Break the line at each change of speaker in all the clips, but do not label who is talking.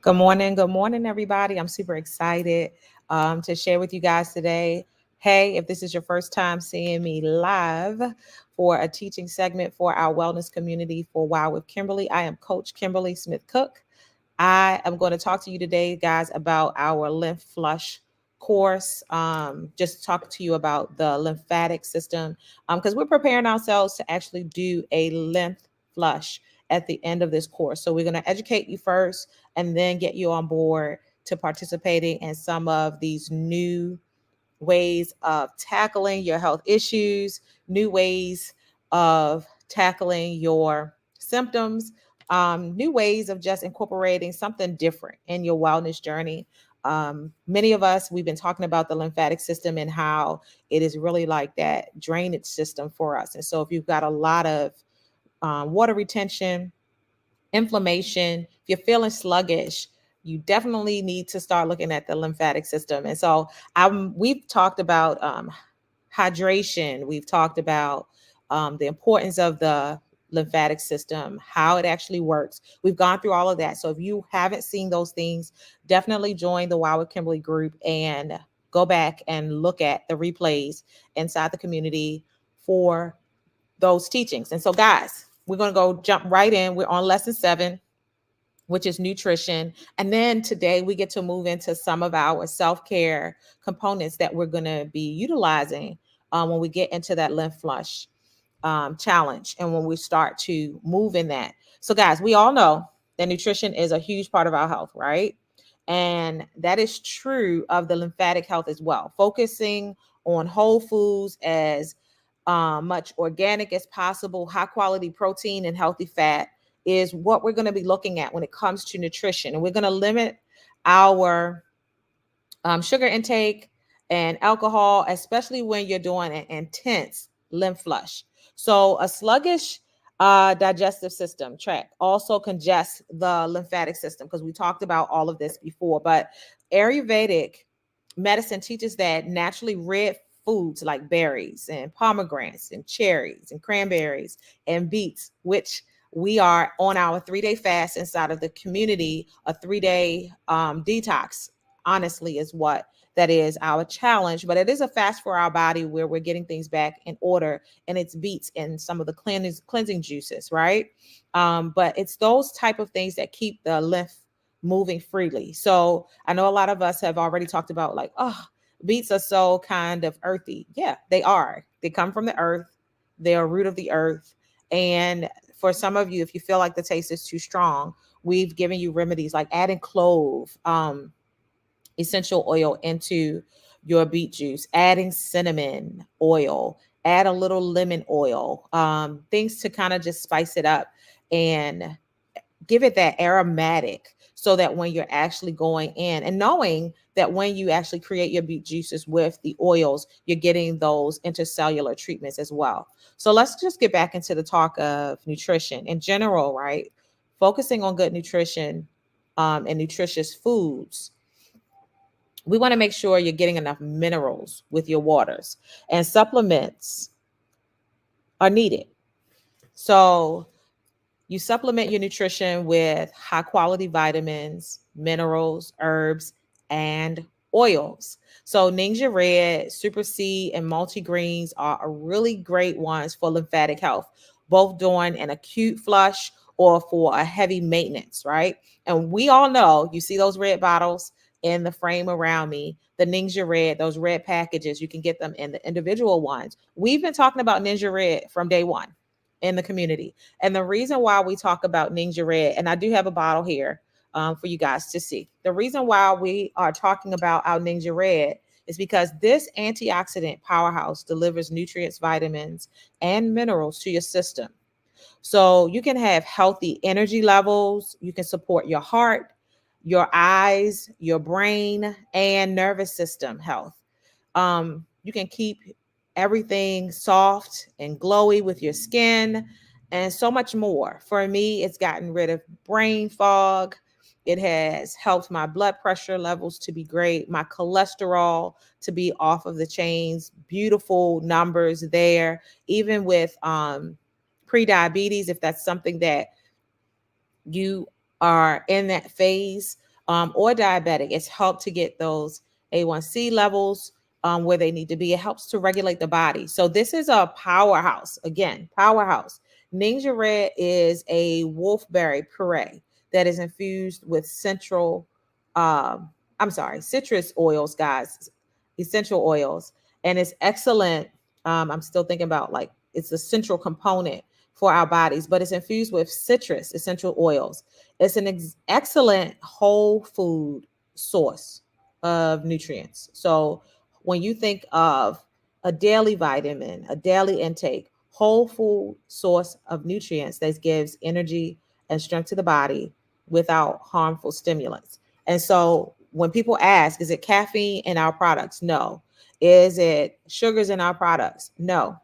Good morning, everybody. I'm super excited to share with you guys today. Hey, if this is your first time seeing me live for a teaching segment for our wellness community for Wow with Kimberly, I am Coach Kimberly Smith Cooke. I am going to talk to you today, guys, about our lymph flush course. Just talk to you about the lymphatic system because we're preparing ourselves to actually do a lymph flush at the end of this course. So we're going to educate you first and then get you on board to participating in some of these new ways of tackling your health issues, new ways of tackling your symptoms, new ways of just incorporating something different in your wellness journey. Many of us, we've been talking about the lymphatic system and how it is really like that drainage system for us. And so, if you've got a lot of water retention, inflammation, if you're feeling sluggish, you definitely need to start looking at the lymphatic system. And so we've talked about hydration. We've talked about the importance of the lymphatic system, how it actually works. We've gone through all of that. So if you haven't seen those things, definitely join the Wow with Kimberly group and go back and look at the replays inside the community for those teachings. And so, guys, we're going to go jump right in. We're on lesson 7, which is nutrition. And then today we get to move into some of our self-care components that we're going to be utilizing when we get into that lymph flush challenge and when we start to move in that. So, guys, we all know that nutrition is a huge part of our health, right? And that is true of the lymphatic health as well. Focusing on whole foods as much organic as possible, high quality protein and healthy fat is what we're going to be looking at when it comes to nutrition. And we're going to limit our sugar intake and alcohol, especially when you're doing an intense lymph flush. So a sluggish digestive system tract also congests the lymphatic system because we talked about all of this before. But Ayurvedic medicine teaches that naturally red foods like berries and pomegranates and cherries and cranberries and beets, which we are on our 3-day fast inside of the community, a 3-day detox, honestly, is what that is our challenge. But it is a fast for our body where we're getting things back in order, and it's beets and some of the cleansing juices, right? But it's those type of things that keep the lymph moving freely. So I know a lot of us have already talked about like, oh, beets are so kind of earthy. Yeah, they are. They come from the earth. They're a root of the earth. And for some of you, if you feel like the taste is too strong, we've given you remedies like adding clove, essential oil into your beet juice, adding cinnamon oil, add a little lemon oil, things to kind of just spice it up and give it that aromatic so that when you're actually going in and knowing that when you actually create your beet juices with the oils, you're getting those intercellular treatments as well. So let's just get back into the talk of nutrition in general, right? Focusing on good nutrition and nutritious foods. We want to make sure you're getting enough minerals with your waters, and supplements are needed. So you supplement your nutrition with high quality vitamins, minerals, herbs, and oils. So Ninja Red, Super Seed, and multigreens are really great ones for lymphatic health, both during an acute flush or for a heavy maintenance, right? And we all know, you see those red bottles in the frame around me, the Ninja Red, those red packages, you can get them in the individual ones. We've been talking about Ninja Red from day one in the community. And the reason why we talk about Ninja Red, and I do have a bottle here for you guys to see. The reason why we are talking about our Ninja Red is because this antioxidant powerhouse delivers nutrients, vitamins, and minerals to your system. So you can have healthy energy levels. You can support your heart, your eyes, your brain, and nervous system health. You can keep everything soft and glowy with your skin and so much more. For me, it's gotten rid of brain fog. It has helped my blood pressure levels to be great, my cholesterol to be off of the chains, beautiful numbers there, even with pre-diabetes, if that's something that you are in that phase. or diabetic. It's helped to get those A1C levels where they need to be. It helps to regulate the body. So this is a powerhouse. Again, powerhouse. Ninja Red is a wolfberry puree that is infused with citrus oils, guys, essential oils, and it's excellent. I'm still thinking about like it's a central component for our bodies, but it's infused with citrus essential oils. It's an excellent whole food source of nutrients. So when you think of a daily vitamin, a daily intake, whole food source of nutrients that gives energy and strength to the body without harmful stimulants. And so when people ask, is it caffeine in our products? No. Is it sugars in our products? No.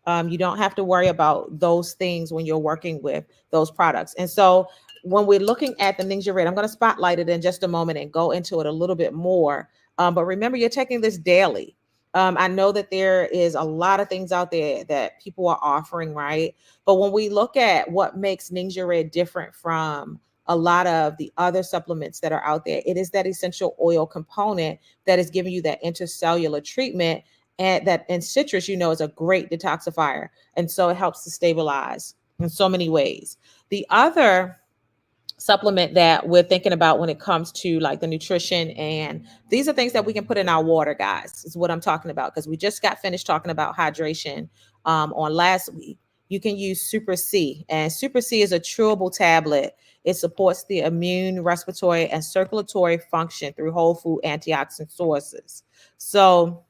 You don't have to worry about those things when you're working with those products. And so when we're looking at the Ninja Red, I'm going to spotlight it in just a moment and go into it a little bit more. But remember, you're taking this daily. I know that there is a lot of things out there that people are offering, right? But when we look at what makes Ninja Red different from a lot of the other supplements that are out there, it is that essential oil component that is giving you that intercellular treatment, and citrus, is a great detoxifier. And so it helps to stabilize in so many ways. The other supplement that we're thinking about when it comes to like the nutrition, and these are things that we can put in our water, guys, is what I'm talking about, because we just got finished talking about hydration on last week. You can use Super C, and Super C is a chewable tablet. It supports the immune, respiratory, and circulatory function through whole food antioxidant sources. So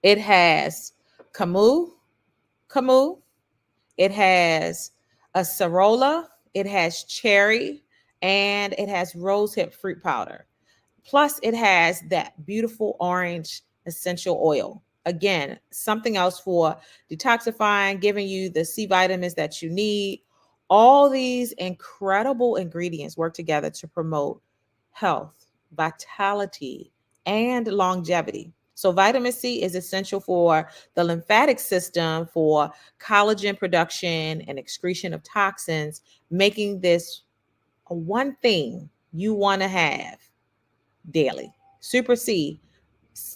it has camu, it has acerola, it has cherry, and it has rosehip fruit powder. Plus, it has that beautiful orange essential oil. Again, something else for detoxifying, giving you the C vitamins that you need. All these incredible ingredients work together to promote health, vitality, and longevity. So, vitamin C is essential for the lymphatic system, for collagen production and excretion of toxins, making this a one thing you want to have daily. Super C,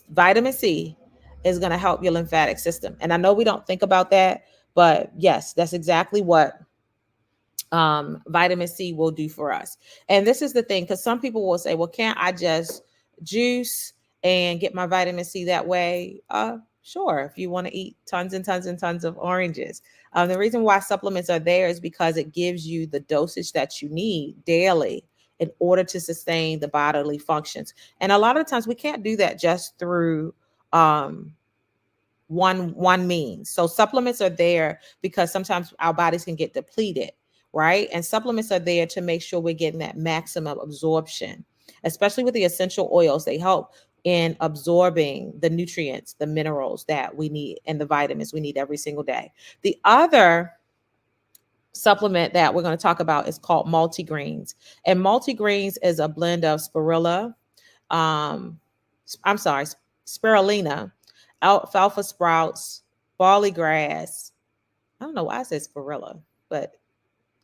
vitamin C, is going to help your lymphatic system. And I know we don't think about that, but yes, that's exactly what vitamin C will do for us. And this is the thing, because some people will say, well, can't I just juice and get my vitamin C that way? Sure, if you want to eat tons and tons and tons of oranges. The reason why supplements are there is because it gives you the dosage that you need daily in order to sustain the bodily functions. And a lot of times we can't do that just through one means. So supplements are there because sometimes our bodies can get depleted, right? And supplements are there to make sure we're getting that maximum absorption, especially with the essential oils. They help in absorbing the nutrients, the minerals that we need, and the vitamins we need every single day. The other supplement that we're going to talk about is called multigreens. And multigreens is a blend of um, spirulina, alfalfa sprouts, barley grass. I don't know why I said spirilla, but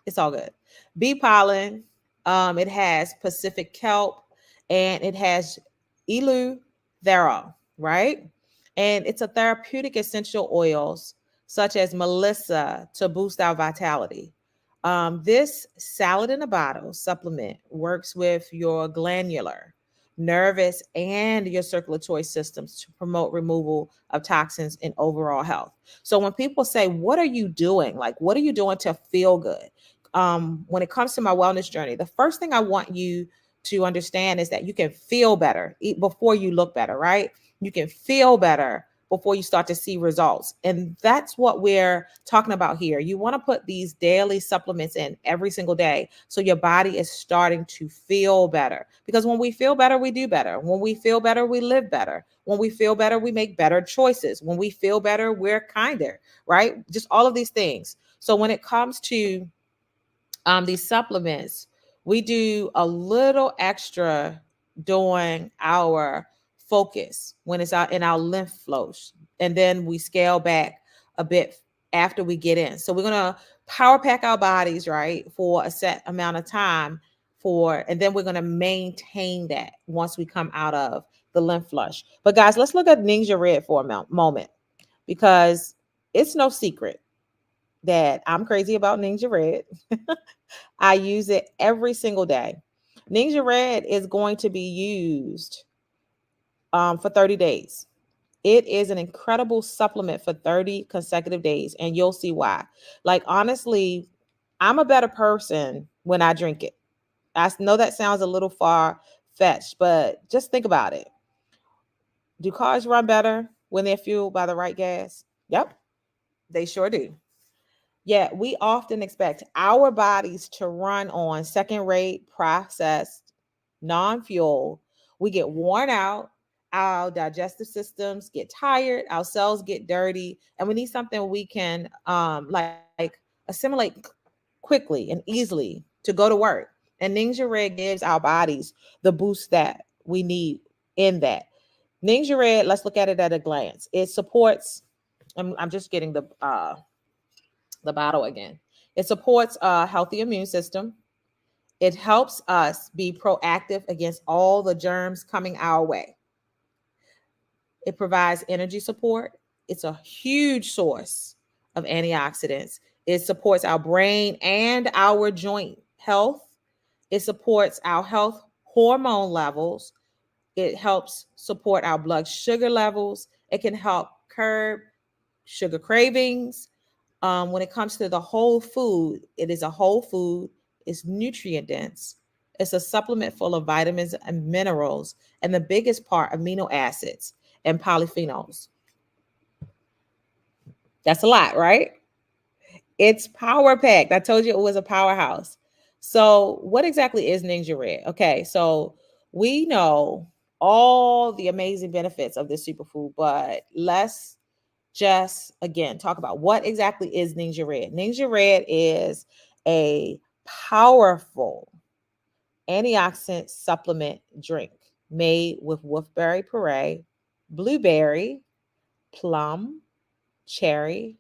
it's all good. Bee pollen. It has Pacific kelp, and it has elu thera, right? And it's a therapeutic essential oils such as melissa to boost our vitality. This salad in a bottle supplement works with your glandular, nervous, and your circulatory systems to promote removal of toxins and overall health. So when people say, what are you doing? Like, what are you doing to feel good? When it comes to my wellness journey, the first thing I want you to understand is that you can feel better before you look better, right? You can feel better before you start to see results. And that's what we're talking about here. You want to put these daily supplements in every single day so your body is starting to feel better. Because when we feel better, we do better. When we feel better, we live better. When we feel better, we make better choices. When we feel better, we're kinder, right? Just all of these things. So when it comes to these supplements, we do a little extra during our focus when it's out in our lymph flows, and then we scale back a bit after we get in. So we're going to power pack our bodies, right, for a set amount of time and then we're going to maintain that once we come out of the lymph flush. But guys, let's look at Ninja Red for a moment, because it's no secret that I'm crazy about Ninja Red. I use it every single day. Ninja Red is going to be used for 30 days. It is an incredible supplement for 30 consecutive days, and you'll see why. Like, honestly, I'm a better person when I drink it. I know that sounds a little far fetched, but just think about it. Do cars run better when they're fueled by the right gas? Yep, they sure do. Yet we often expect our bodies to run on second rate, processed, non fuel. We get worn out, our digestive systems get tired, our cells get dirty, and we need something we can like assimilate quickly and easily to go to work. And Ninja Red gives our bodies the boost that we need in that. Ninja Red, let's look at it at a glance. It supports, I'm just getting the bottle again. It supports a healthy immune system. It helps us be proactive against all the germs coming our way. It provides energy support. It's a huge source of antioxidants. It supports our brain and our joint health. It supports our health hormone levels. It helps support our blood sugar levels. It can help curb sugar cravings. When it comes to the whole food, it is a whole food. It's nutrient dense. It's a supplement full of vitamins and minerals, and the biggest part, amino acids and polyphenols. That's a lot, right? It's power packed. I told you it was a powerhouse. So, what exactly is Ninja Red? Okay, so we know all the amazing benefits of this superfood, but let's just again talk about what exactly is Ninja Red. Ninja Red is a powerful antioxidant supplement drink made with wolfberry puree, blueberry, plum, cherry,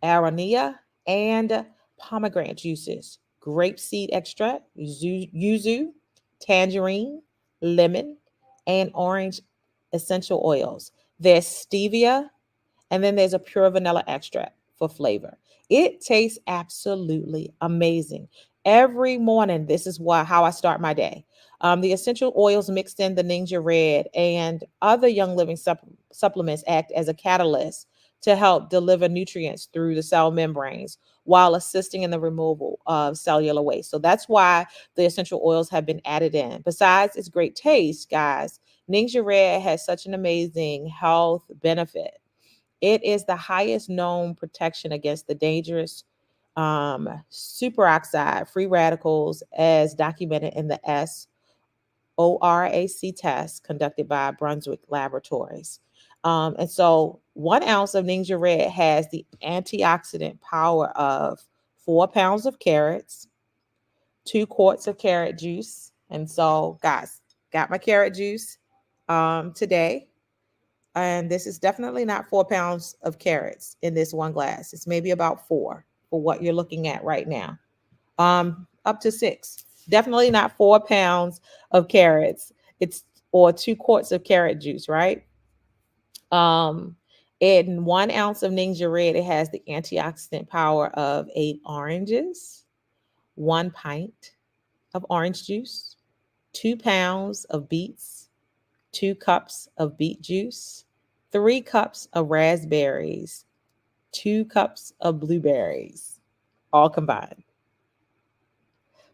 aronia, and pomegranate juices, grapeseed extract, yuzu, tangerine, lemon, and orange essential oils. There's stevia, and then there's a pure vanilla extract for flavor. It tastes absolutely amazing. Every morning, this is how I start my day. The essential oils mixed in the Ninja Red and other Young Living supplements act as a catalyst to help deliver nutrients through the cell membranes while assisting in the removal of cellular waste. So that's why the essential oils have been added in. Besides its great taste, guys, Ninja Red has such an amazing health benefit. It is the highest known protection against the dangerous superoxide free radicals, as documented in the SORAC test conducted by Brunswick Laboratories. And so 1 ounce of Ninja Red has the antioxidant power of 4 pounds of carrots, 2 quarts of carrot juice. And so, guys, got my carrot juice today. And this is definitely not 4 pounds of carrots in this one glass. It's maybe about four for what you're looking at right now. Up to six. Definitely not 4 pounds of carrots. It's or 2 quarts of carrot juice, right? Um, in 1 ounce of Ninja Red, it has the antioxidant power of 8 oranges, 1 pint of orange juice, 2 pounds of beets, 2 cups of beet juice, 3 cups of raspberries, 2 cups of blueberries, all combined.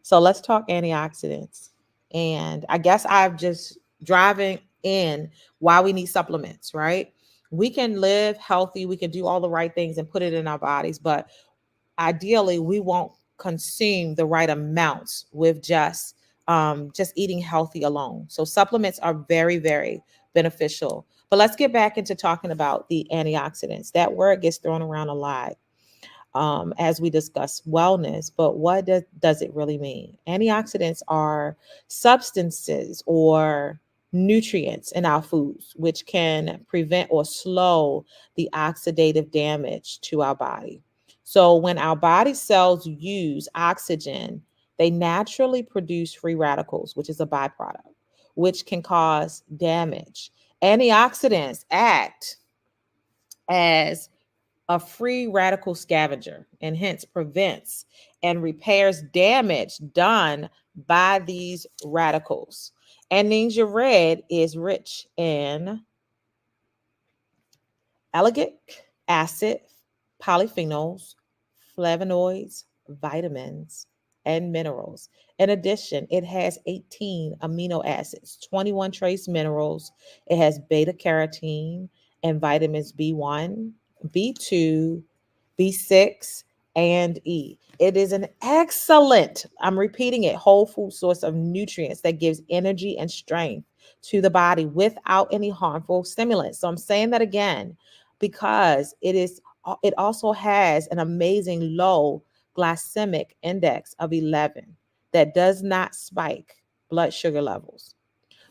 So let's talk antioxidants. And I guess I've just driving in why we need supplements, right? We can live healthy, we can do all the right things and put it in our bodies, but ideally we won't consume the right amounts with just eating healthy alone. So supplements are very, very beneficial. But let's get back into talking about the antioxidants. That word gets thrown around a lot as we discuss wellness, but what does it really mean? Antioxidants are substances or nutrients in our foods which can prevent or slow the oxidative damage to our body. So when our body cells use oxygen They naturally produce free radicals, which is a byproduct, which can cause damage. Antioxidants act as a free radical scavenger and hence prevents and repairs damage done by these radicals. And Ninja Red is rich in ellagic acid, polyphenols, flavonoids, vitamins, and minerals. In addition, it has 18 amino acids, 21 trace minerals. It has beta carotene and vitamins B1, B2, B6, and E. It is an excellent, I'm repeating it, whole food source of nutrients that gives energy and strength to the body without any harmful stimulants. So I'm saying that again because it also has an amazing low glycemic index of 11 that does not spike blood sugar levels.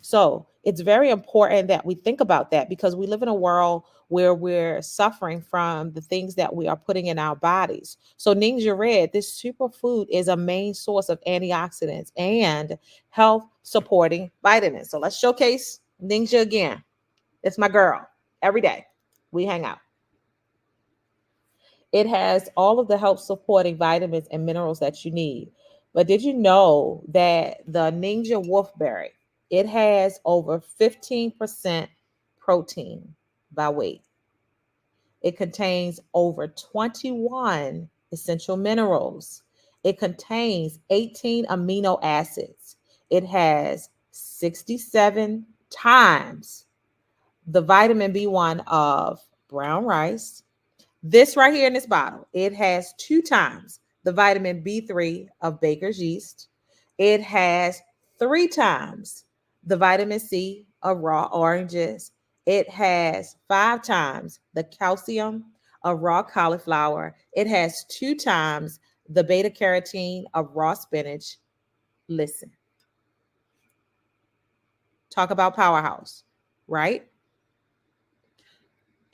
So it's very important that we think about that because we live in a world where we're suffering from the things that we are putting in our bodies. So Ninja Red, this superfood, is a main source of antioxidants and health supporting vitamins. So let's showcase Ninja again. It's my girl. Every day we hang out. It has all of the health supporting vitamins and minerals that you need. But did you know that the Ninja Wolfberry, it has over 15% protein by weight. It contains over 21 essential minerals. It contains 18 amino acids. It has 67 times the vitamin B1 of brown rice. This right here in this bottle, it has 2 times the vitamin B3 of baker's yeast. It has 3 times the vitamin C of raw oranges. It has 5 times the calcium of raw cauliflower. It has 2 times the beta carotene of raw spinach. Listen, talk about powerhouse, right?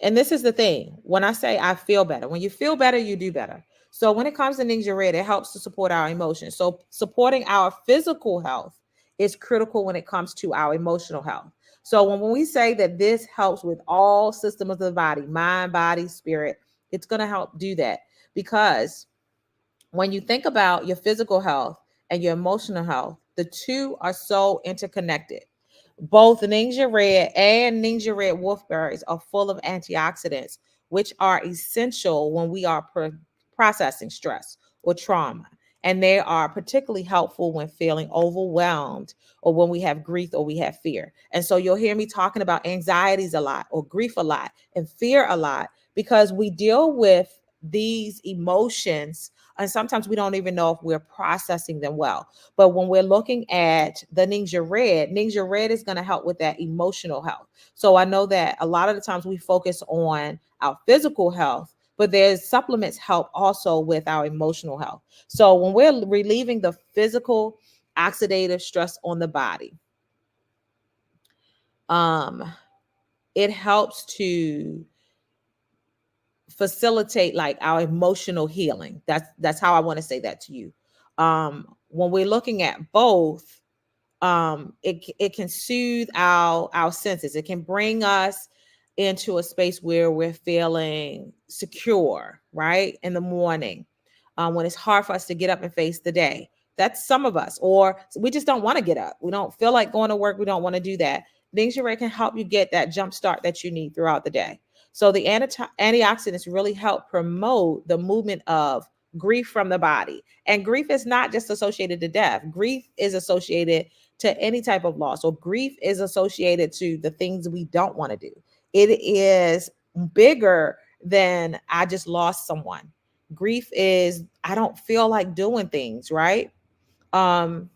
And this is the thing. When I say I feel better, when you feel better, you do better. So when it comes to Ninja Red, it helps to support our emotions. So supporting our physical health is critical when it comes to our emotional health. So when we say that this helps with all systems of the body, mind, body, spirit, it's going to help do that because when you think about your physical health and your emotional health, the two are so interconnected. Both Ninja Red and Ninja Red Wolfberries are full of antioxidants, which are essential when we are processing stress or trauma. And they are particularly helpful when feeling overwhelmed or when we have grief or we have fear. And so you'll hear me talking about anxieties a lot or grief a lot and fear a lot because we deal with these emotions and sometimes we don't even know if we're processing them well. But when we're looking at the Ninja Red is going to help with that emotional health. So I know that a lot of the times we focus on our physical health, but there's supplements help also with our emotional health. So when we're relieving the physical oxidative stress on the body, it helps to facilitate like our emotional healing. That's how I want to say that to you. When we're looking at both, it can soothe our senses. It can bring us into a space where we're feeling secure, right? In the morning, when it's hard for us to get up and face the day. That's some of us, or we just don't want to get up. We don't feel like going to work. We don't want to do that. Ninja Red can help you get that jump start that you need throughout the day. So the antioxidants really help promote the movement of grief from the body. And grief is not just associated to death. Grief is associated to any type of loss, or grief is associated to the things we don't want to do. It is bigger than I just lost someone. Grief is I don't feel like doing things, right? Um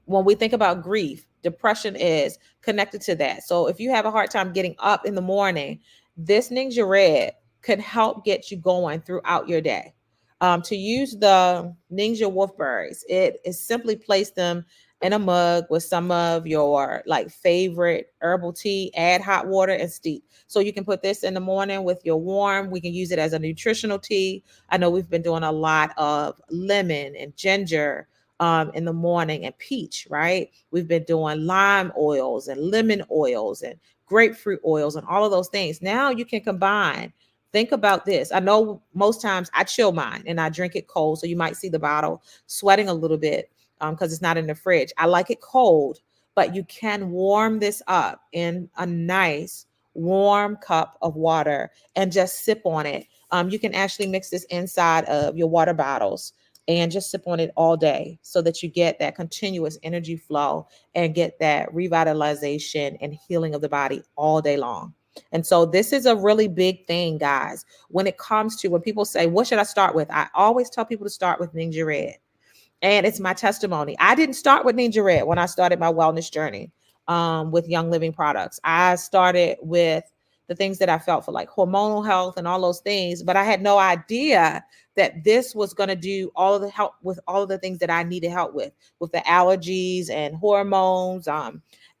when we think about grief, depression is connected to that. So if you have a hard time getting up in the morning, this Ninja Red can help get you going throughout your day. To use the Ninja Wolfberries, it is simply place them in a mug with some of your like favorite herbal tea. Add hot water and steep. So you can put this in the morning with your warm. We can use it as a nutritional tea. I know we've been doing a lot of lemon and ginger in the morning, and peach, right? We've been doing lime oils and lemon oils and grapefruit oils and all of those things. Now you can combine. Think about this. I know most times I chill mine and I drink it cold. So you might see the bottle sweating a little bit because it's not in the fridge. I like it cold, but you can warm this up in a nice warm cup of water and just sip on it. You can actually mix this inside of your water bottles and just sip on it all day so that you get that continuous energy flow and get that revitalization and healing of the body all day long. And so this is a really big thing, guys. When it comes to when people say, what should I start with? I always tell people to start with Ninja Red. And it's my testimony. I didn't start with Ninja Red when I started my wellness journey with Young Living products. I started with the things that I felt for like hormonal health and all those things, but I had no idea that this was going to do all of the help with all of the things that I needed help with the allergies and hormones,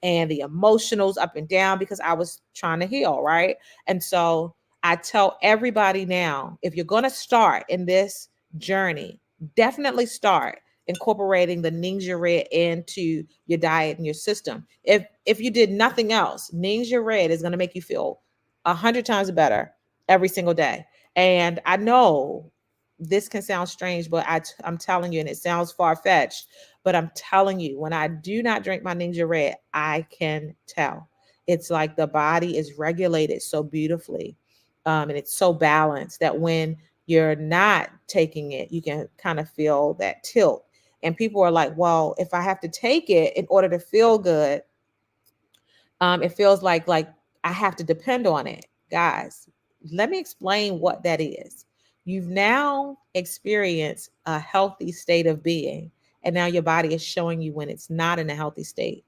and the emotionals up and down because I was trying to heal, right? And so I tell everybody now, if you're going to start in this journey, definitely start incorporating the Ninja Red into your diet and your system. If you did nothing else, Ninja Red is going to make you feel 100 times better every single day. And I know this can sound strange, but I'm telling you, and it sounds far fetched, but I'm telling you, when I do not drink my Ninja Red, I can tell. It's like the body is regulated so beautifully, and it's so balanced that when you're not taking it, you can kind of feel that tilt. And people are like, well, if I have to take it in order to feel good, it feels like I have to depend on it. Guys, let me explain what that is. You've now experienced a healthy state of being, and now your body is showing you when it's not in a healthy state.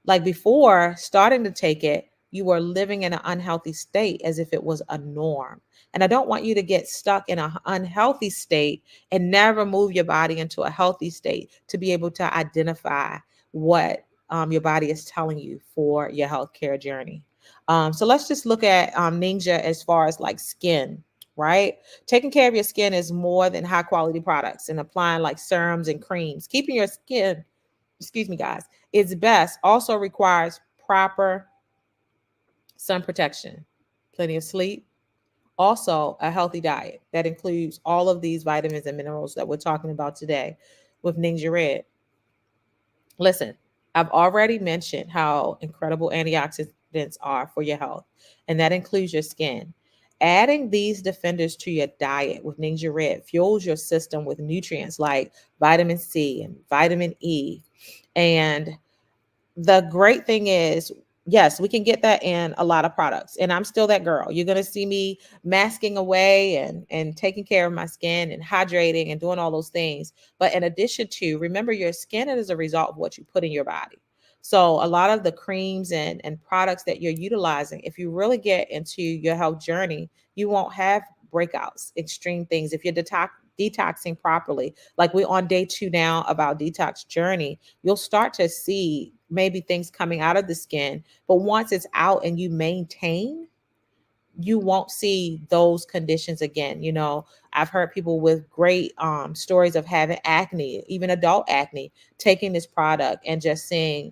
Like before starting to take it, you were living in an unhealthy state as if it was a norm. And I don't want you to get stuck in an unhealthy state and never move your body into a healthy state to be able to identify what your body is telling you for your healthcare journey. So let's just look at Ninja as far as like skin, right? Taking care of your skin is more than high quality products and applying like serums and creams. Keeping your skin, excuse me, guys, it's best also requires proper sun protection, plenty of sleep, also a healthy diet that includes all of these vitamins and minerals that we're talking about today with Ninja Red. Listen, I've already mentioned how incredible antioxidants are for your health, and that includes your skin. Adding these defenders to your diet with Ninja Red fuels your system with nutrients like vitamin C and vitamin E. And the great thing is, yes, we can get that in a lot of products. And I'm still that girl. You're going to see me masking away and taking care of my skin and hydrating and doing all those things. But in addition to, remember, your skin is a result of what you put in your body. So a lot of the creams and products that you're utilizing, if you really get into your health journey, you won't have breakouts, extreme things. If you're detoxing properly, like we're on day 2 now of our detox journey, you'll start to see maybe things coming out of the skin. But once it's out and you maintain, you won't see those conditions again. You know, I've heard people with great stories of having acne, even adult acne, taking this product and just seeing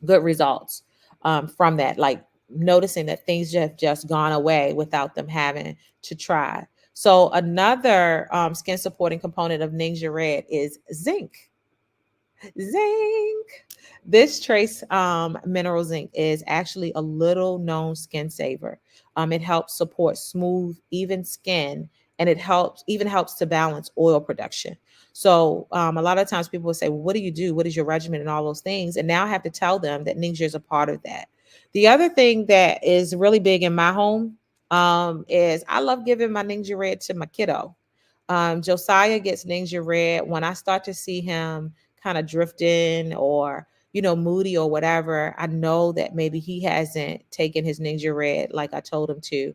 good results from that, like noticing that things have just gone away without them having to try. So another skin supporting component of Ninja Red is zinc. Zinc. This trace mineral zinc is actually a little known skin saver. It helps support smooth, even skin, and it helps to balance oil production. So a lot of times people will say, well, what do you do? What is your regimen and all those things? And now I have to tell them that Ninja is a part of that. The other thing that is really big in my home is I love giving my Ninja Red to my kiddo. Josiah gets Ninja Red when I start to see him kind of drifting or moody or whatever. I know that maybe he hasn't taken his Ninja Red like I told him to,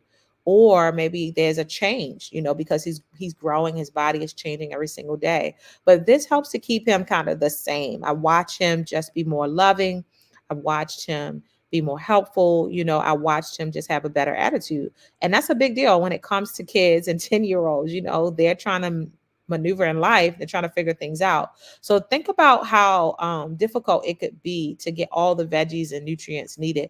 or maybe there's a change, because he's growing, his body is changing every single day. But this helps to keep him kind of the same. I watch him just be more loving. I've watched him be more helpful. I watched him just have a better attitude. And that's a big deal when it comes to kids and 10-year-olds. They're trying to maneuver in life, they're trying to figure things out. So think about how difficult it could be to get all the veggies and nutrients needed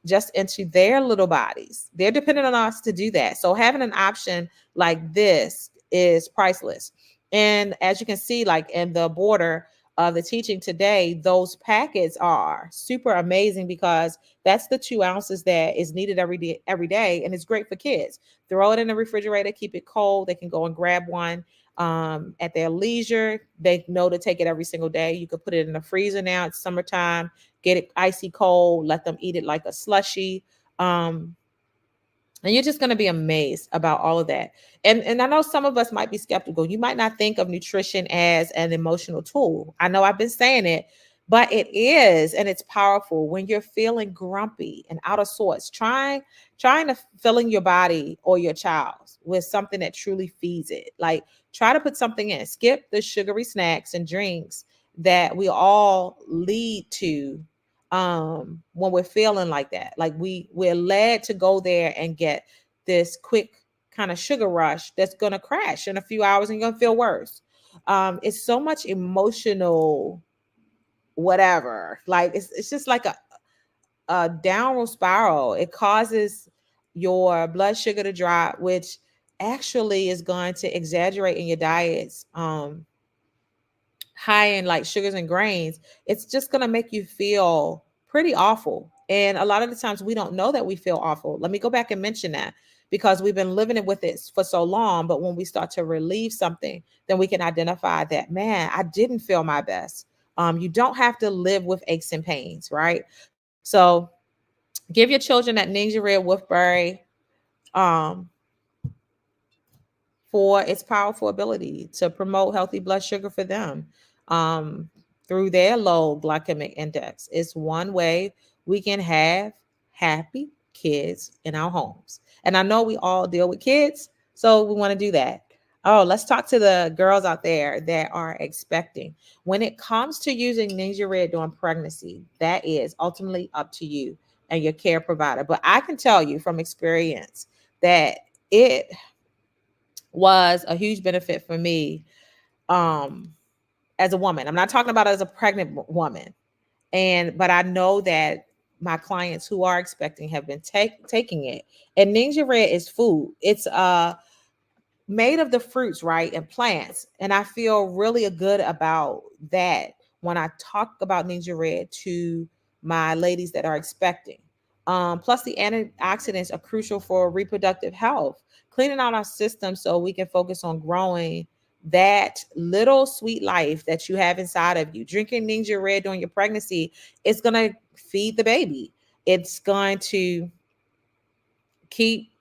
just into their little bodies. They're dependent on us to do that. So having an option like this is priceless. And as you can see, like in the border of the teaching today, those packets are super amazing because that's the 2 ounces that is needed every day. And it's great for kids. Throw it in the refrigerator, keep it cold. They can go and grab one at their leisure. They know to take it every single day. You could put it in the freezer now. It's summertime. Get it icy cold. Let them eat it like a slushie. And you're just going to be amazed about all of that. And I know some of us might be skeptical. You might not think of nutrition as an emotional tool. I know I've been saying it, but it is, and it's powerful. When you're feeling grumpy and out of sorts, trying to filling your body or your child with something that truly feeds it. Like, try to put something in. Skip the sugary snacks and drinks that we all lead to when we're feeling like that. Like, we're led to go there and get this quick kind of sugar rush that's going to crash in a few hours and you're going to feel worse. It's so much emotional whatever. Like, it's just like a downward spiral. It causes your blood sugar to drop, which actually is going to exaggerate in your diets. High in like sugars and grains, it's just going to make you feel pretty awful. And a lot of the times we don't know that we feel awful. Let me go back and mention that, because we've been living it with it for so long. But when we start to relieve something, then we can identify that, man, I didn't feel my best. You don't have to live with aches and pains, right? So give your children that Ninja Red Wolfberry um, for its powerful ability to promote healthy blood sugar for them um, through their low glycemic index. It's one way we can have happy kids in our homes. And I know we all deal with kids, so we want to do that. Oh, let's talk to the girls out there that are expecting. When it comes to using Ninja Red during pregnancy, that is ultimately up to you and your care provider. But I can tell you from experience that it was a huge benefit for me um as a woman. I'm not talking about as a pregnant woman. But I know that my clients who are expecting have been taking it. And Ninja Red is food. It's made of the fruits, right, and plants. And I feel really good about that when I talk about Ninja Red to my ladies that are expecting. Plus, the antioxidants are crucial for reproductive health, cleaning out our system so we can focus on growing that little sweet life that you have inside of you. Drinking Ninja Red during your pregnancy, it's going to feed the baby. It's going to keep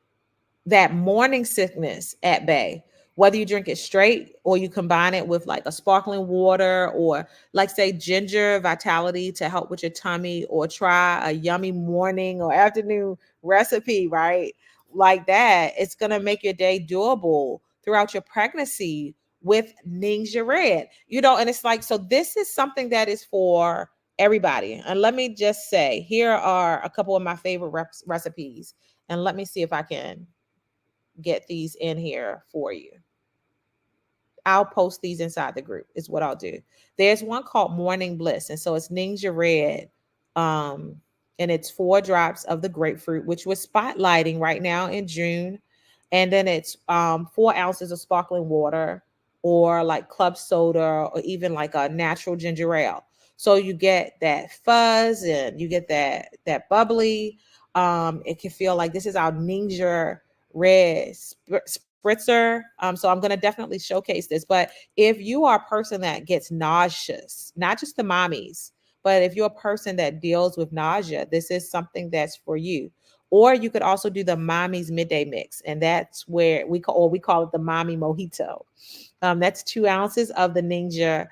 that morning sickness at bay, whether you drink it straight or you combine it with like a sparkling water, or like say ginger vitality to help with your tummy, or try a yummy morning or afternoon recipe, right? Like that, it's going to make your day doable throughout your pregnancy with Ninja Red. And it's like, so this is something that is for everybody. And let me just say, here are a couple of my favorite recipes. And let me see if I can get these in here for you. I'll post these inside the group is what I'll do. There's one called Morning Bliss. And so it's Ninja Red. Um, and it's 4 drops of the grapefruit, which we're spotlighting right now in June. And then it's 4 ounces of sparkling water, or like club soda, or even like a natural ginger ale. So you get that fuzz and you get that bubbly. It can feel like this is our Ninja Red spritzer. So I'm going to definitely showcase this. But if you are a person that gets nauseous, not just the mommies, but if you're a person that deals with nausea, this is something that's for you. Or you could also do the mommy's midday mix, and that's where we call it the mommy mojito. That's 2 ounces of the Ninja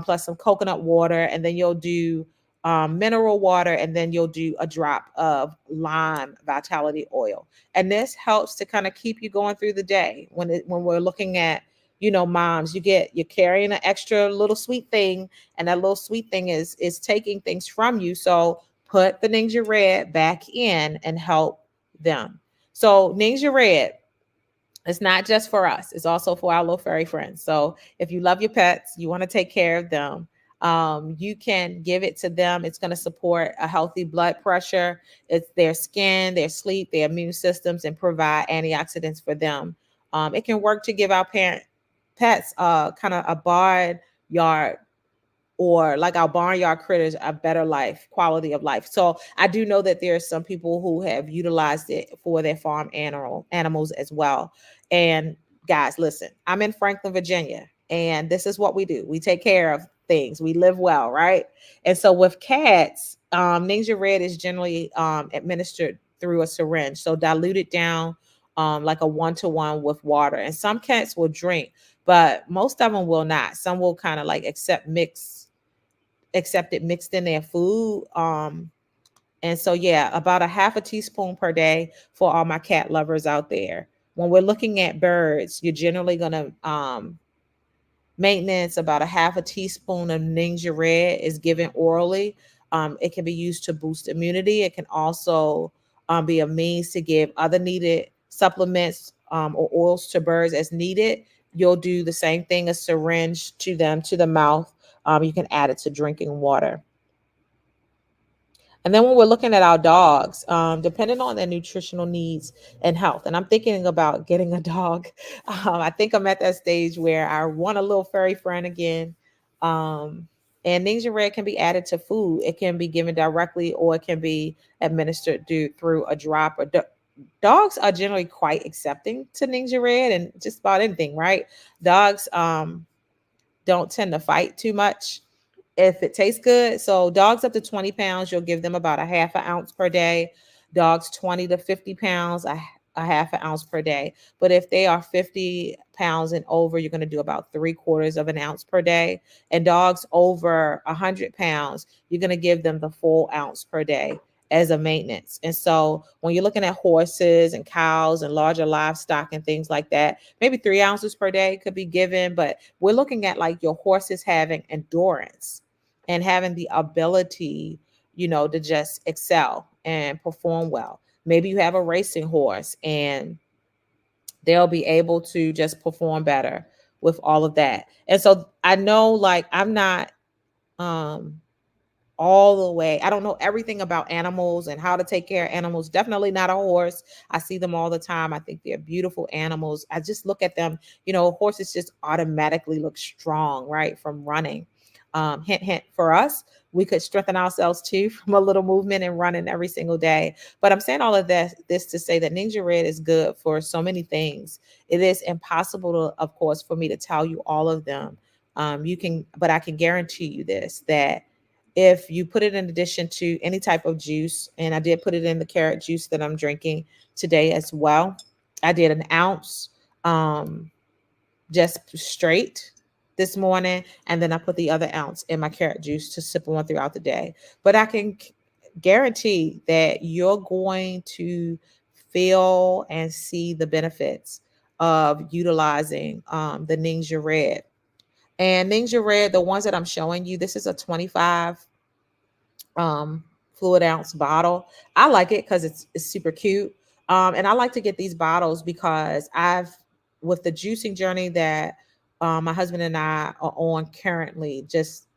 plus some coconut water, and then you'll do mineral water, and then you'll do a drop of lime vitality oil. And this helps to kind of keep you going through the day. When we're looking at, moms, you're carrying an extra little sweet thing, and that little sweet thing is taking things from you. So put the Ninja Red back in and help them. So Ninja Red, it's not just for us, it's also for our little furry friends. So if you love your pets, you want to take care of them, you can give it to them. It's going to support a healthy blood pressure. It's their skin, their sleep, their immune systems, and provide antioxidants for them. It can work to give our parent pets kind of a barnyard, or like our barnyard critters, a better life, quality of life. So I do know that there are some people who have utilized it for their farm animals as well. And guys, listen, I'm in Franklin, Virginia, and this is what we do. We take care of things. We live well, right? And so with cats, Ninja Red is generally administered through a syringe. So dilute it down like a 1-to-1 with water. And some cats will drink, but most of them will not. Some will kind of like accept it mixed in their food. And so, yeah, about a half a teaspoon per day for all my cat lovers out there. When we're looking at birds, you're generally going to maintenance about a half a teaspoon of Ninja Red is given orally. It can be used to boost immunity. It can also be a means to give other needed supplements or oils to birds as needed. You'll do the same thing, a syringe to them, to the mouth. You can add it to drinking water. And then when we're looking at our dogs, depending on their nutritional needs and health, and I'm thinking about getting a dog. I think I'm at that stage where I want a little furry friend again. And Ninja Red can be added to food. It can be given directly, or it can be administered through a drop. Or dogs are generally quite accepting to Ninja Red and just about anything, right? Dogs don't tend to fight too much if it tastes good. So dogs up to 20 pounds, you'll give them about a half an ounce per day. Dogs 20 to 50 pounds, a half an ounce per day. But if they are 50 pounds and over, you're going to do about 3/4 of an ounce per day. And dogs over 100 pounds, you're going to give them the full ounce per day as a maintenance. And so when you're looking at horses and cows and larger livestock and things like that, maybe 3 ounces per day could be given. But we're looking at like your horses having endurance and having the ability, to just excel and perform well. Maybe you have a racing horse and they'll be able to just perform better with all of that. And so I know, like, I'm not um all the way. I don't know everything about animals and how to take care of animals. Definitely not a horse. I see them all the time. I think they're beautiful animals. I just look at them, horses just automatically look strong, right? From running. Hint, hint for us, we could strengthen ourselves too from a little movement and running every single day. But I'm saying all of this to say that Ninja Red is good for so many things. It is impossible to, of course, for me to tell you all of them. But I can guarantee you this, that if you put it in addition to any type of juice, and I did put it in the carrot juice that I'm drinking today as well. I did an ounce just straight this morning, and then I put the other ounce in my carrot juice to sip on throughout the day. But I can guarantee that you're going to feel and see the benefits of utilizing the Ninja Red. And Ninja Red, the ones that I'm showing you, this is a 25 um fluid ounce bottle. I like it because it's super cute. And I like to get these bottles because I've, with the juicing journey that my husband and I are on currently, just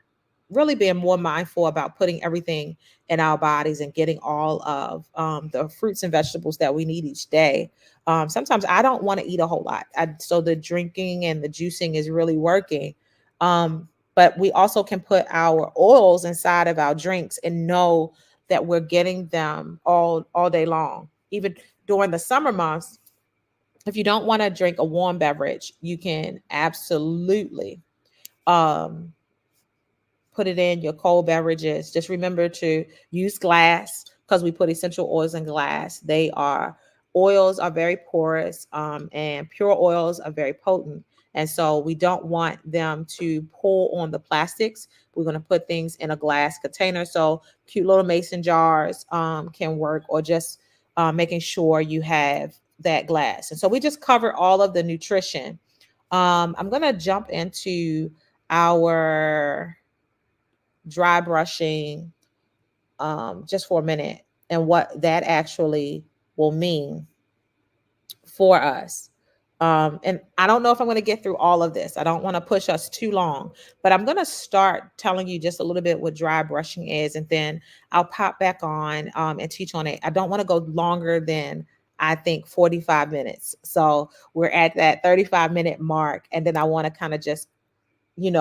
really being more mindful about putting everything in our bodies and getting all of the fruits and vegetables that we need each day. Sometimes I don't want to eat a whole lot. So the drinking and the juicing is really working. But we also can put our oils inside of our drinks and know that we're getting them all day long. Even during the summer months, if you don't want to drink a warm beverage, you can absolutely um, put it in your cold beverages. Just remember to use glass, because we put essential oils in glass. Oils are very porous, and pure oils are very potent. And so we don't want them to pull on the plastics. We're going to put things in a glass container. So cute little mason jars can work, or just making sure you have that glass. And so we just covered all of the nutrition. I'm going to jump into our dry brushing just for a minute, and what that actually will mean for us. And I don't know if I'm going to get through all of this. I don't want to push us too long, but I'm going to start telling you just a little bit what dry brushing is, and then I'll pop back on and teach on it. I don't want to go longer than, I think, 45 minutes. So we're at that 35-minute mark, and then I want to kind of just,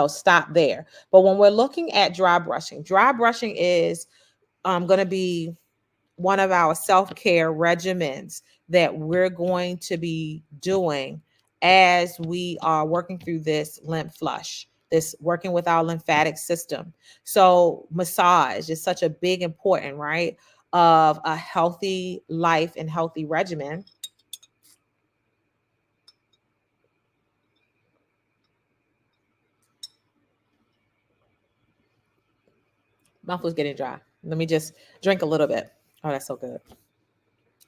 stop there. But when we're looking at dry brushing is going to be one of our self-care regimens that we're going to be doing as we are working through this lymph flush, this working with our lymphatic system. So massage is such a big important, right, of a healthy life and healthy regimen. Mouth was getting dry. Let me just drink a little bit. Oh, that's so good.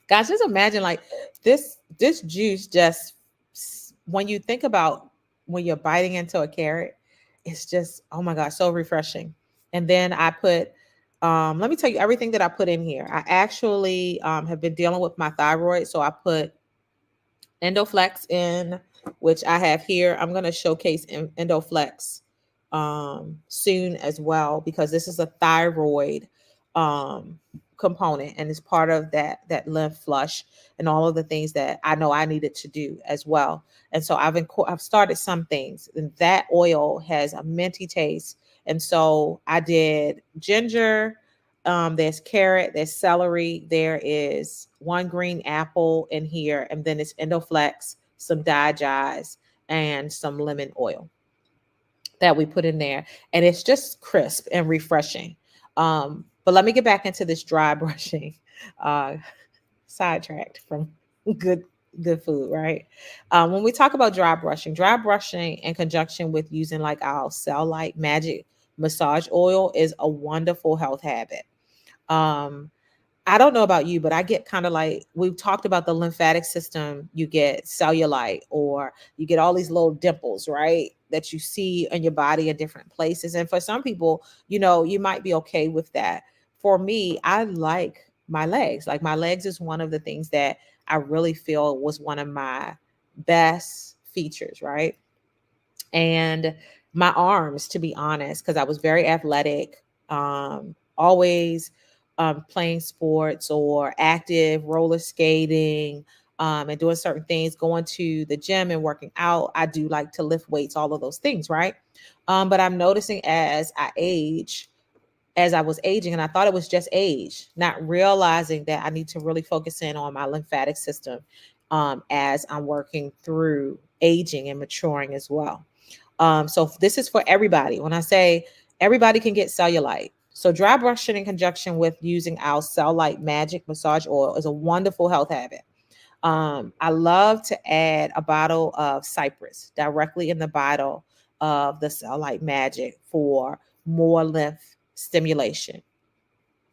Guys, just imagine like this juice just, when you think about when you're biting into a carrot, it's just, oh my gosh, so refreshing. And then I put let me tell you everything that I put in here. I actually have been dealing with my thyroid, so I put Endoflex in, which I have here. I'm going to showcase Endoflex soon as well, because this is a thyroid um, component, and it's part of that lymph flush and all of the things that I know I needed to do as well. And so I've started some things, and that oil has a minty taste. And so I did ginger, there's carrot, there's celery, there is one green apple in here, and then it's Endoflex, some digize, and some lemon oil that we put in there. And it's just crisp and refreshing. But let me get back into this dry brushing. Uh, Sidetracked from good good food, right? When we talk about dry brushing in conjunction with using like our Cell Light Magic massage oil is a wonderful health habit. Um, I don't know about you, but I get kind of like, we've talked about the lymphatic system. You get cellulite, or you get all these little dimples, right? That you see in your body in different places. And for some people, you might be okay with that. For me, I like my legs. Like my legs is one of the things that I really feel was one of my best features, right? And my arms, to be honest, because I was very athletic, always playing sports or active, roller skating, and doing certain things, going to the gym and working out. I do like to lift weights, all of those things, right? But I'm noticing as I was aging, and I thought it was just age, not realizing that I need to really focus in on my lymphatic system as I'm working through aging and maturing as well. So this is for everybody. When I say everybody can get cellulite. So dry brushing in conjunction with using our Cell Light Magic massage oil is a wonderful health habit. I love to add a bottle of cypress directly in the bottle of the Cell Light Magic for more lymph stimulation.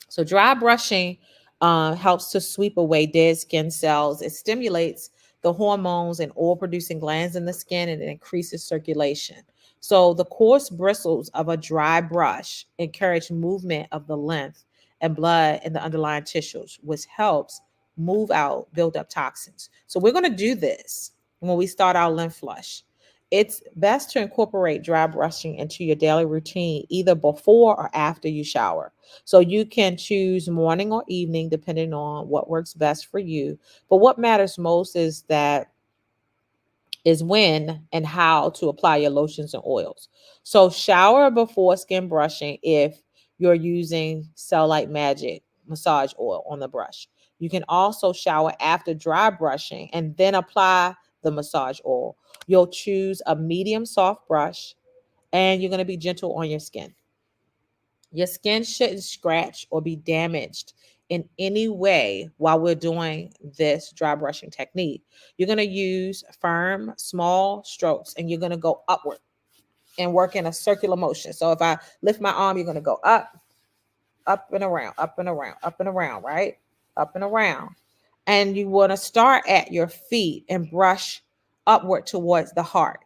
So dry brushing helps to sweep away dead skin cells. It stimulates the hormones and oil producing glands in the skin, and it increases circulation. So the coarse bristles of a dry brush encourage movement of the lymph and blood in the underlying tissues, which helps move out build up toxins. So we're going to do this when we start our lymph flush. It's best to incorporate dry brushing into your daily routine either before or after you shower. So you can choose morning or evening depending on what works best for you. But what matters most is when and how to apply your lotions and oils. So shower before skin brushing if you're using Cell Light Magic massage oil on the brush. You can also shower after dry brushing and then apply the massage oil. You'll choose a medium soft brush, and you're going to be gentle on your skin. Your skin shouldn't scratch or be damaged in any way while we're doing this dry brushing technique. You're going to use firm, small strokes, and you're going to go upward and work in a circular motion. So if I lift my arm, you're going to go up and around, up and around, up and around, right? Up and around. And you want to start at your feet and brush upward towards the heart.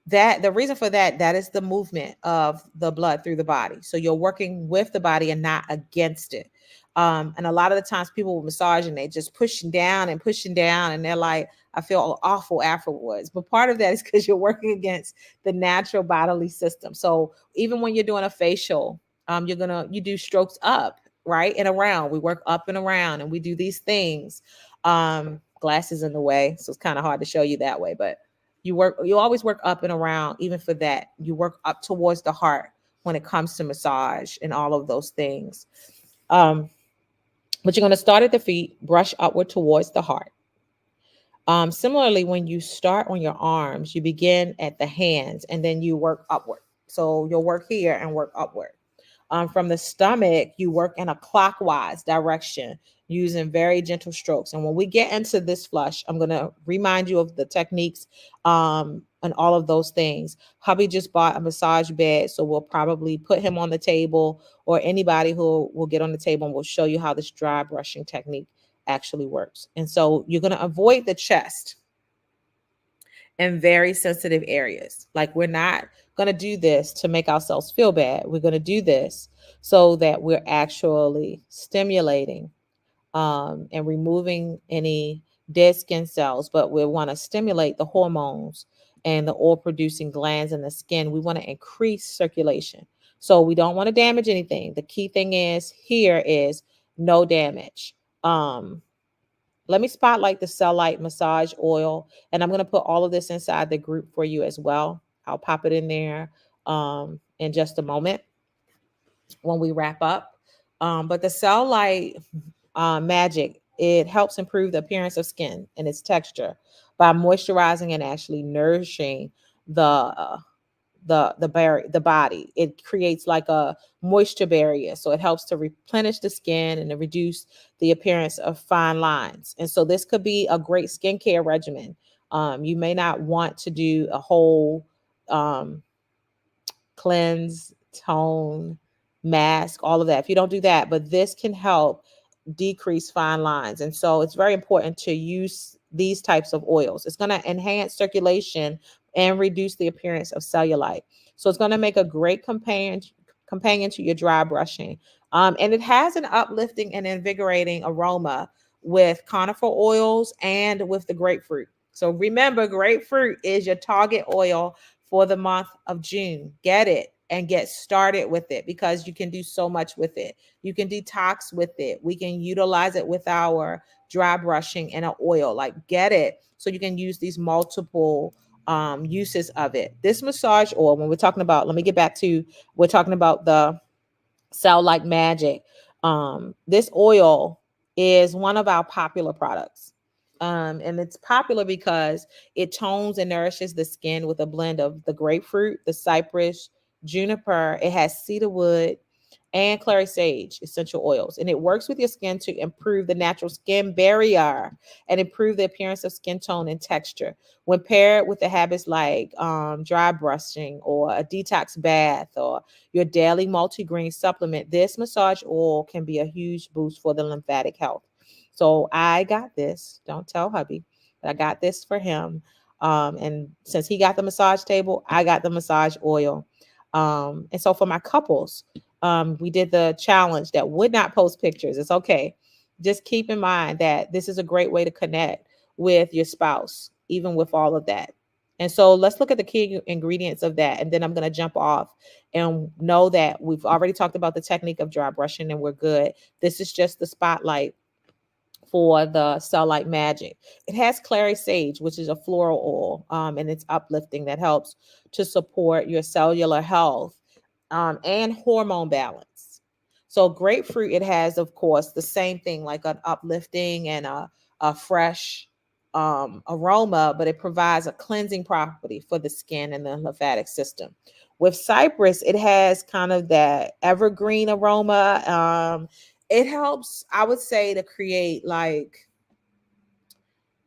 That the reason for that is the movement of the blood through the body. So you're working with the body and not against it. And a lot of the times people will massage and they just pushing down and they're like, I feel awful afterwards. But part of that is because you're working against the natural bodily system. So even when you're doing a facial, you do strokes up, right, and around. We work up and around and we do these things. Glasses in the way, so it's kind of hard to show you that way, but you always work up and around. Even for that, you work up towards the heart when it comes to massage and all of those things. But you're going to start at the feet, brush upward towards the heart. Similarly, when you start on your arms, you begin at the hands and then you work upward. So you'll work here and work upward. From the stomach, you work in a clockwise direction using very gentle strokes. And when we get into this flush, I'm going to remind you of the techniques and all of those things. Hubby just bought a massage bed, so we'll probably put him on the table, or anybody who will get on the table, and we'll show you how this dry brushing technique actually works. And so you're going to avoid the chest in very sensitive areas. Like, we're not going to do this to make ourselves feel bad. We're going to do this so that we're actually stimulating and removing any dead skin cells, but we want to stimulate the hormones and the oil producing glands in the skin. We want to increase circulation. So we don't want to damage anything. The key thing is here is no damage. Let me spotlight the Cellulite massage oil, and I'm going to put all of this inside the group for you as well. I'll pop it in there in just a moment when we wrap up. But the Cellulite magic, it helps improve the appearance of skin and its texture by moisturizing and actually nourishing the the body. It creates like a moisture barrier, so it helps to replenish the skin and to reduce the appearance of fine lines. And so this could be a great skincare regimen. You may not want to do a whole um, cleanse, tone, mask, all of that. If you don't do that, but this can help decrease fine lines. And so it's very important to use these types of oils. It's going to enhance circulation and reduce the appearance of cellulite. So it's going to make a great companion to your dry brushing. And it has an uplifting and invigorating aroma with conifer oils and with the grapefruit. So remember, grapefruit is your target oil for the month of June. Get it and get started with it, because you can do so much with it. You can detox with it. We can utilize it with our dry brushing and an oil. Like, get it so you can use these multiple uses of it. This massage oil, when we're talking about, let me get back to, we're talking about the Cellulite Magic. This oil is one of our popular products. And it's popular because it tones and nourishes the skin with a blend of the grapefruit, the cypress, juniper. It has cedarwood and clary sage essential oils, and it works with your skin to improve the natural skin barrier and improve the appearance of skin tone and texture. When paired with the habits like dry brushing or a detox bath or your daily multigreen supplement, this massage oil can be a huge boost for the lymphatic health. So I got this. Don't tell hubby, but I got this for him. And since he got the massage table, I got the massage oil. And so for my couples, we did the challenge that would not post pictures. It's okay. Just keep in mind that this is a great way to connect with your spouse, even with all of that. And so let's look at the key ingredients of that. And then I'm going to jump off and know that we've already talked about the technique of dry brushing and we're good. This is just the spotlight for the Cellulite Magic. It has clary sage, which is a floral oil, and it's uplifting, that helps to support your cellular health and hormone balance. So grapefruit, it has, of course, the same thing, like an uplifting and a fresh aroma, but it provides a cleansing property for the skin and the lymphatic system. With cypress, it has kind of that evergreen aroma. it helps, I would say, to create like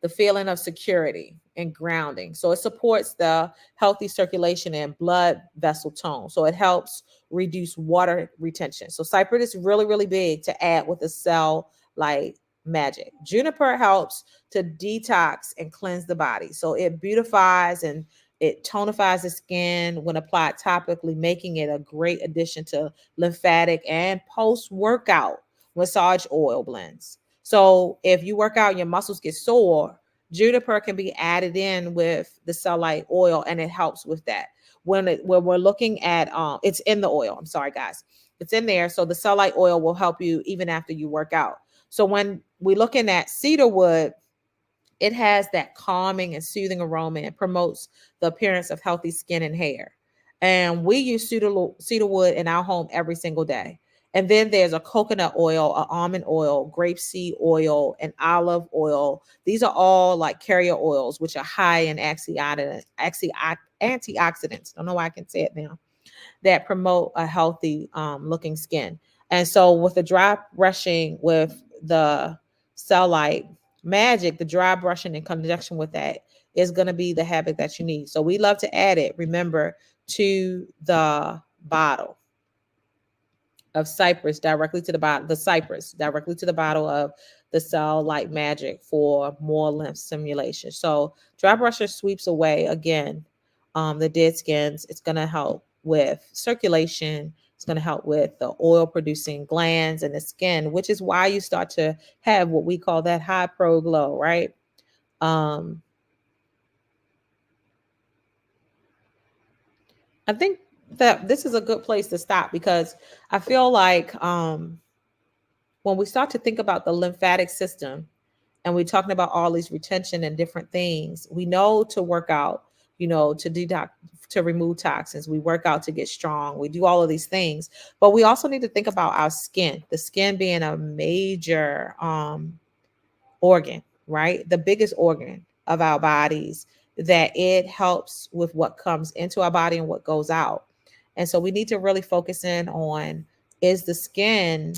the feeling of security and grounding. So it supports the healthy circulation and blood vessel tone. So it helps reduce water retention. So cypress is really, really big to add with a cell like magic. Juniper helps to detox and cleanse the body. So it beautifies and it tonifies the skin when applied topically, making it a great addition to lymphatic and post workout massage oil blends. So if you work out and your muscles get sore, juniper can be added in with the cellulite oil, and it helps with that. When we're looking at it's in the oil. I'm sorry, guys, it's in there. So the cellulite oil will help you even after you work out. So when we're looking at cedarwood, it has that calming and soothing aroma and promotes the appearance of healthy skin and hair. And we use cedarwood in our home every single day. And then there's a coconut oil, a almond oil, grapeseed oil, and olive oil. These are all like carrier oils, which are high in antioxidants. Don't know why I can say it now, that promote a healthy looking skin. And so with the dry brushing with the cellulite magic, the dry brushing in conjunction with that is going to be the habit that you need. So we love to add it, remember, to the bottle of cypress directly to the bottle, the cypress directly to the bottle of the cell light magic for more lymph stimulation. So dry brusher sweeps away again the dead skins. It's going to help with circulation. It's going to help with the oil producing glands in the skin, which is why you start to have what we call that high pro glow, right? um I think that this is a good place to stop, because I feel like when we start to think about the lymphatic system and we're talking about all these retention and different things, we know to work out, to detox, to remove toxins. We work out to get strong. We do all of these things, but we also need to think about our skin, the skin being a major organ, right? The biggest organ of our bodies, that it helps with what comes into our body and what goes out. And so we need to really focus in on, is the skin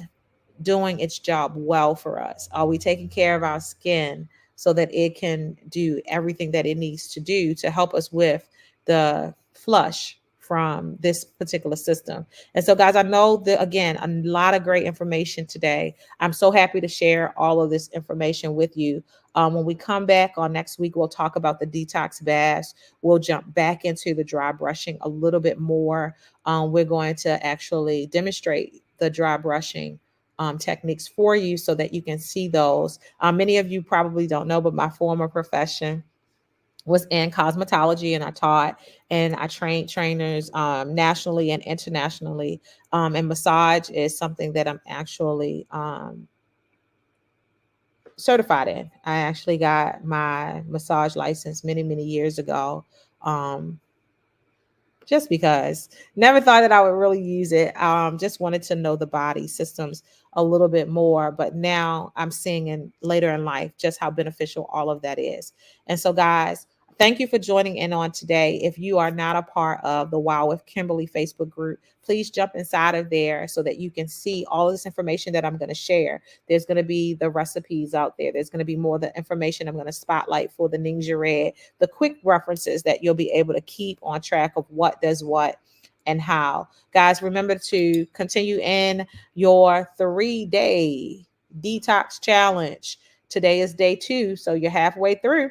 doing its job well for us? Are we taking care of our skin so that it can do everything that it needs to do to help us with the flush from this particular system? And so, guys, I know that, again, a lot of great information today. I'm so happy to share all of this information with you. When we come back on next week, we'll talk about the detox baths. We'll jump back into the dry brushing a little bit more. We're going to actually demonstrate the dry brushing techniques for you so that you can see those. Many of you probably don't know, but my former profession was in cosmetology, and I taught and I trained trainers nationally and internationally. And massage is something that I'm actually certified in. I actually got my massage license many, many years ago. Just because, never thought that I would really use it. Just wanted to know the body systems a little bit more, but now I'm seeing in later in life just how beneficial all of that is. And so, guys, thank you for joining in on today. If you are not a part of the Wow with Kimberly Facebook group, please jump inside of there so that you can see all of this information that I'm going to share. There's going to be the recipes out there. There's going to be more of the information I'm going to spotlight for the Ninja Red, the quick references that you'll be able to keep on track of what does what and how. Guys, remember to continue in your 3-day detox challenge. Today is day 2, so you're halfway through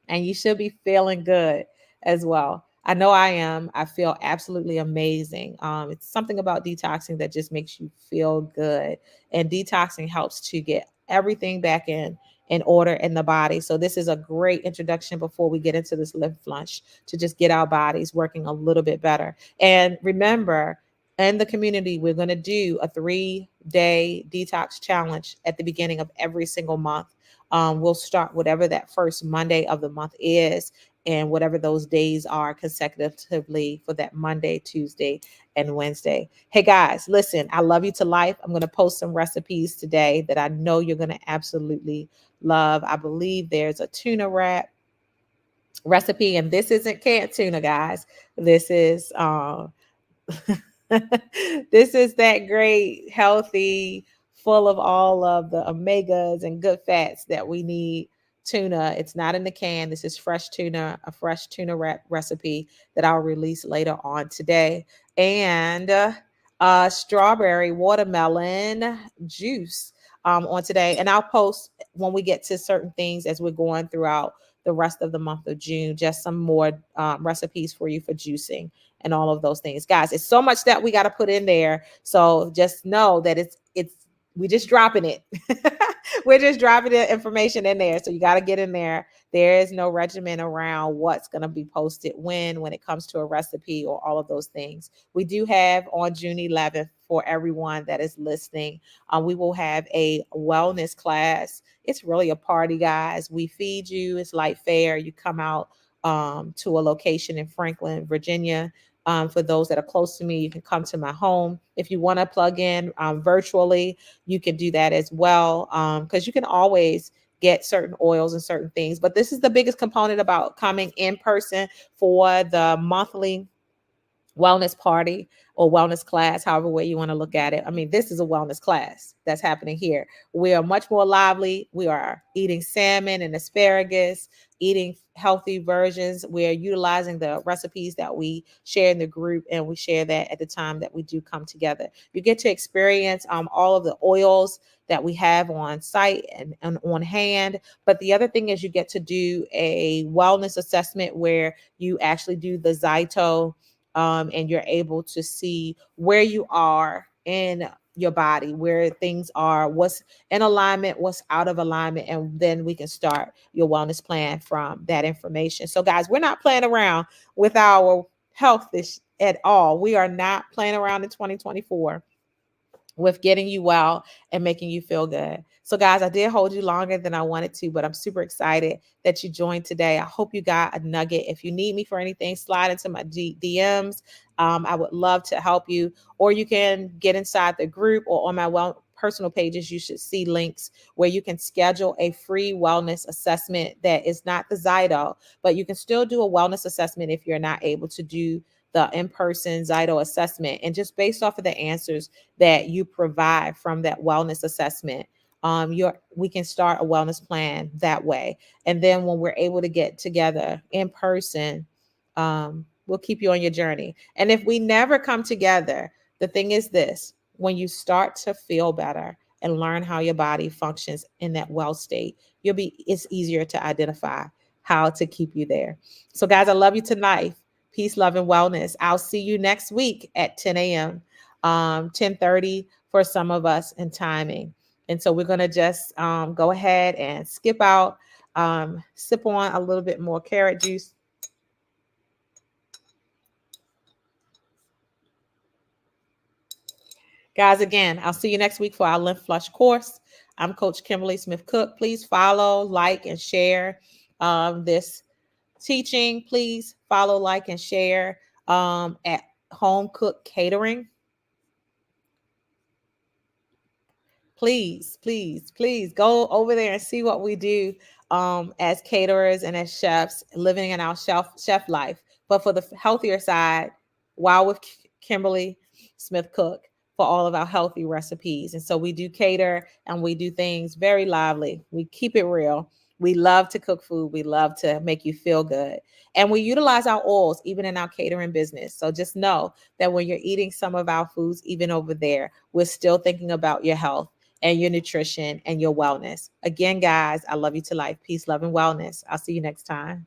and you should be feeling good as well. I know I am. I feel absolutely amazing. It's something about detoxing that just makes you feel good, and detoxing helps to get everything back in order in the body. So this is a great introduction before we get into this lymph flush, to just get our bodies working a little bit better. And remember, in the community, we're going to do a 3-day detox challenge at the beginning of every single month. We'll start whatever that first Monday of the month is, and whatever those days are consecutively for that Monday, Tuesday, and Wednesday. Hey guys, listen, I love you to life. I'm going to post some recipes today that I know you're going to absolutely love. I believe there's a tuna wrap recipe, and this isn't canned tuna, guys. This is this is that great healthy full of all of the omegas and good fats that we need. Tuna, it's not in the can. This is fresh tuna, a fresh tuna wrap recipe that I'll release later on today. And strawberry watermelon juice on today. And I'll post when we get to certain things as we're going throughout the rest of the month of June, just some more recipes for you for juicing and all of those things. Guys, it's so much that we got to put in there. So just know that it's we just dropping it. We're just dropping the information in there. So you got to get in there. There is no regimen around what's going to be posted when it comes to a recipe or all of those things. We do have on June 11th, for everyone that is listening, we will have a wellness class. It's really a party, guys. We feed you. It's light fare. You come out to a location in Franklin, Virginia. For those that are close to me, you can come to my home. If you want to plug in virtually, you can do that as well, because you can always get certain oils and certain things. But this is the biggest component about coming in person for the monthly wellness party or wellness class, however way you want to look at it. I mean, this is a wellness class that's happening here. We are much more lively. We are eating salmon and asparagus, eating healthy versions. We are utilizing the recipes that we share in the group, and we share that at the time that we do come together. You get to experience all of the oils that we have on site and on hand. But the other thing is you get to do a wellness assessment where you actually do the Zyto, and you're able to see where you are in your body, where things are, what's in alignment, what's out of alignment, and then we can start your wellness plan from that information. So, guys, we're not playing around with our health at all. We are not playing around in 2024 with getting you well and making you feel good. So, guys, I did hold you longer than I wanted to, but I'm super excited that you joined today. I hope you got a nugget. If you need me for anything, slide into my DMs. I would love to help you, or you can get inside the group or on my personal pages. You should see links where you can schedule a free wellness assessment that is not the Zyto, but you can still do a wellness assessment if you're not able to do the in-person Zyto assessment. And just based off of the answers that you provide from that wellness assessment, we can start a wellness plan that way. And then when we're able to get together in person, we'll keep you on your journey. And if we never come together, the thing is this: when you start to feel better and learn how your body functions in that well state, it's easier to identify how to keep you there. So, guys, I love you tonight. Peace, love, and wellness. I'll see you next week at 10 a.m., 10:30 for some of us in timing. And so we're going to just go ahead and skip out, sip on a little bit more carrot juice. Guys, again, I'll see you next week for our Lymph Flush course. I'm Coach Kimberly Smith Cooke. Please follow, like, and share this teaching. Please follow, like, and share at Home Cook Catering. Please, please, please go over there and see what we do as caterers and as chefs, living in our chef life. But for the healthier side, while with Kimberly Smith Cooke, for all of our healthy recipes. And so we do cater and we do things very lively. We keep it real. We love to cook food. We love to make you feel good. And we utilize our oils even in our catering business. So just know that when you're eating some of our foods, even over there, we're still thinking about your health and your nutrition and your wellness. Again, guys, I love you to life. Peace, love, and wellness. I'll see you next time.